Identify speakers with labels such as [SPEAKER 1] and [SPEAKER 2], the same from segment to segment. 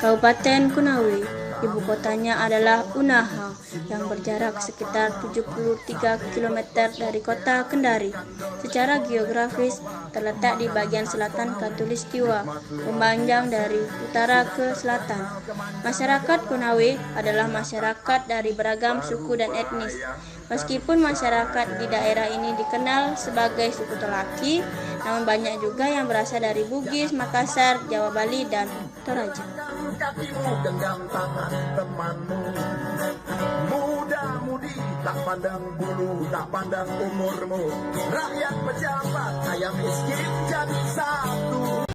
[SPEAKER 1] Kabupaten Konawe. Ibu kotanya adalah Unaha yang berjarak sekitar 73 km dari kota Kendari. Secara geografis terletak di bagian selatan Khatulistiwa, memanjang dari utara ke selatan. Masyarakat Konawe adalah masyarakat dari beragam suku dan etnis. Meskipun masyarakat di daerah ini dikenal sebagai suku Tolaki, namun banyak juga yang berasal dari Bugis, Makassar, Jawa Bali, dan Toraja.
[SPEAKER 2] Kakimu genggam tangan temanmu, muda-mudi tak pandang bulu, tak pandang umurmu. Rakyat pejabat, kaya miskin jadi satu.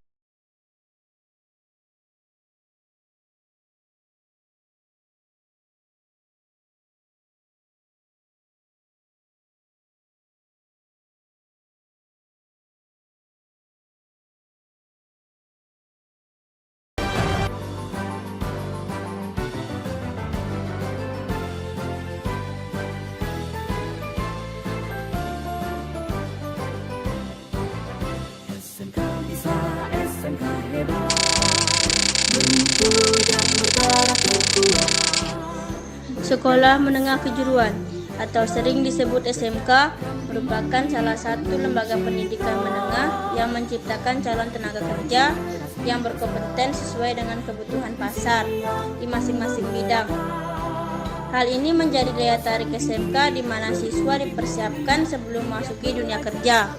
[SPEAKER 3] SMK bisa, SMK hebat, bentuk dan bergerak kuat.
[SPEAKER 1] Sekolah Menengah Kejuruan atau sering disebut SMK merupakan salah satu lembaga pendidikan menengah yang menciptakan calon tenaga kerja yang berkompeten sesuai dengan kebutuhan pasar di masing-masing bidang. Hal ini menjadi daya tarik SMK di mana siswa dipersiapkan sebelum memasuki dunia kerja.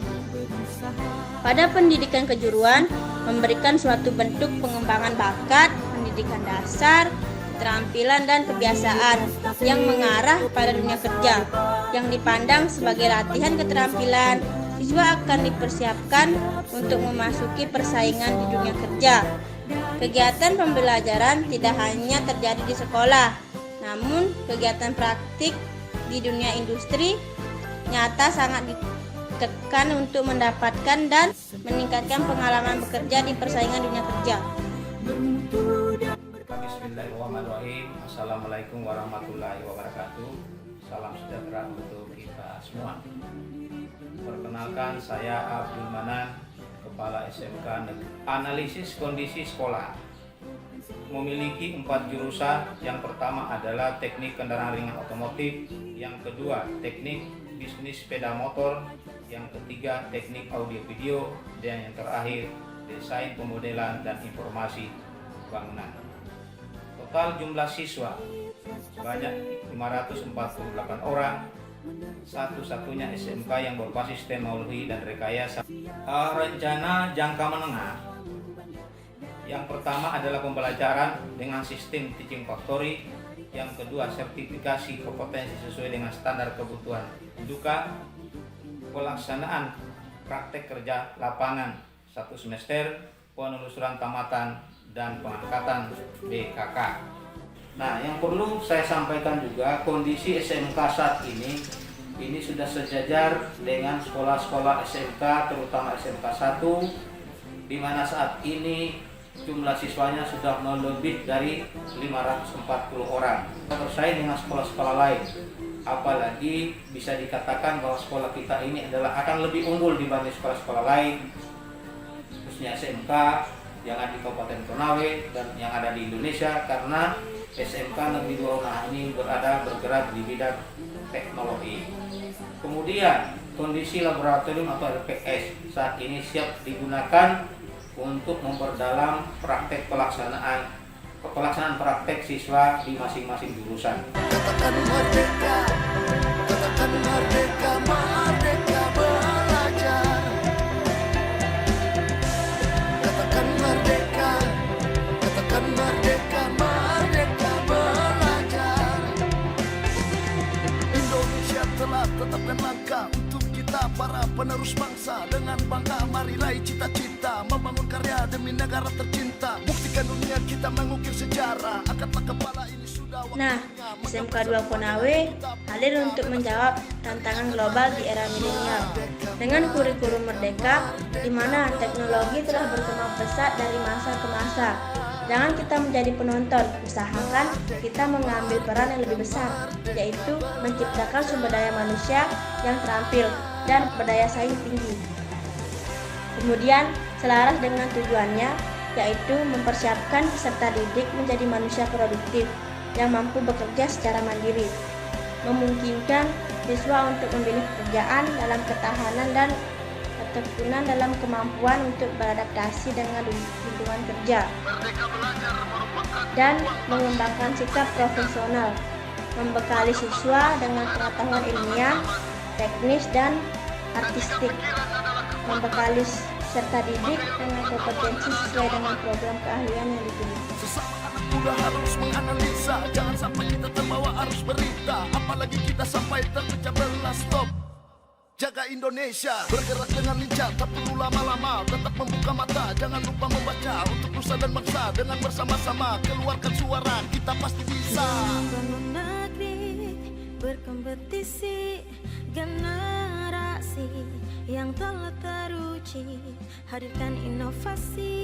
[SPEAKER 1] Pada pendidikan kejuruan memberikan suatu bentuk pengembangan bakat, pendidikan dasar, keterampilan dan kebiasaan yang mengarah pada dunia kerja. Yang dipandang sebagai latihan keterampilan, siswa akan dipersiapkan untuk memasuki persaingan di dunia kerja. Kegiatan pembelajaran tidak hanya terjadi di sekolah, namun kegiatan praktik di dunia industri nyata sangat ditekan untuk mendapatkan dan meningkatkan pengalaman bekerja di persaingan dunia kerja.
[SPEAKER 4] Bismillahirrahmanirrahim. Assalamualaikum warahmatullahi wabarakatuh. Salam sejahtera untuk kita semua. Perkenalkan, saya Abdul Manan, Kepala SMK Negeri. Analisis kondisi sekolah memiliki 4 jurusan. Yang pertama adalah teknik kendaraan ringan otomotif, yang kedua teknik bisnis sepeda motor, yang ketiga teknik audio video, dan yang terakhir desain pemodelan dan informasi bangunan. Total jumlah siswa sebanyak 548 orang, satu-satunya SMK yang berbasis teknologi dan rekayasa. Rencana jangka menengah yang pertama adalah pembelajaran dengan sistem teaching factory, yang kedua sertifikasi kompetensi sesuai dengan standar kebutuhan Duka, pelaksanaan praktek kerja lapangan 1 semester, penelusuran tamatan dan pengangkatan BKK. Nah, yang perlu saya sampaikan juga, kondisi SMK saat ini sudah sejajar dengan sekolah-sekolah SMK, terutama SMK 1, di mana saat ini jumlah siswanya sudah lebih dari 540 orang. Bersaing dengan sekolah-sekolah lain. Apalagi bisa dikatakan bahwa sekolah kita ini akan lebih unggul dibanding sekolah-sekolah lain, khususnya SMK yang ada di Kabupaten Konawe dan yang ada di Indonesia, karena SMK Negeri 2 Unaha ini bergerak di bidang teknologi. Kemudian kondisi laboratorium atau LPS saat ini siap digunakan untuk memperdalam praktek pelaksanaan praktek siswa di masing-masing jurusan.
[SPEAKER 3] Katakan merdeka, katakan merdeka, merdeka belajar. Katakan merdeka, katakan merdeka, merdeka belajar. Indonesia telah tetapkan langkah untuk kita para penerus bangsa. Dengan bangga mari raih cita-cita, membangun karya demi negara tercinta. Buktikan dunia kita mengukir sejarah. Angkatlah kepala, ini sudah waktunya.
[SPEAKER 1] Nah, SMK 2 Konawe hadir untuk menjawab tantangan global di era milenial dengan kurikulum merdeka, di mana teknologi telah berkembang pesat dari masa ke masa. Jangan kita menjadi penonton, usahakan kita mengambil peran yang lebih besar, yaitu menciptakan sumber daya manusia yang terampil dan berdaya saing tinggi. Kemudian, selaras dengan tujuannya, yaitu mempersiapkan peserta didik menjadi manusia produktif yang mampu bekerja secara mandiri, memungkinkan siswa untuk memilih pekerjaan dalam ketahanan dan ketekunan dalam kemampuan untuk beradaptasi dengan lingkungan kerja, dan mengembangkan sikap profesional, membekali siswa dengan pengetahuan ilmiah, teknis, dan artistik, membekali serta didik dengan kompetensi sesuai dengan program keahlian yang dipilih.
[SPEAKER 3] Sesama anak muda harus menganalisa, jangan sampai kita terbawa arus berita, apalagi kita sampai terpecah belah. Stop, jaga Indonesia, bergerak dengan lincah, tak perlu lama-lama, tetap membuka mata, jangan lupa membaca untuk nusa dan bangsa. Dengan bersama-sama keluarkan suara, kita pasti bisa.
[SPEAKER 5] Bangun negeri, berkompetisi, generasi yang telah teruji, hadirkan inovasi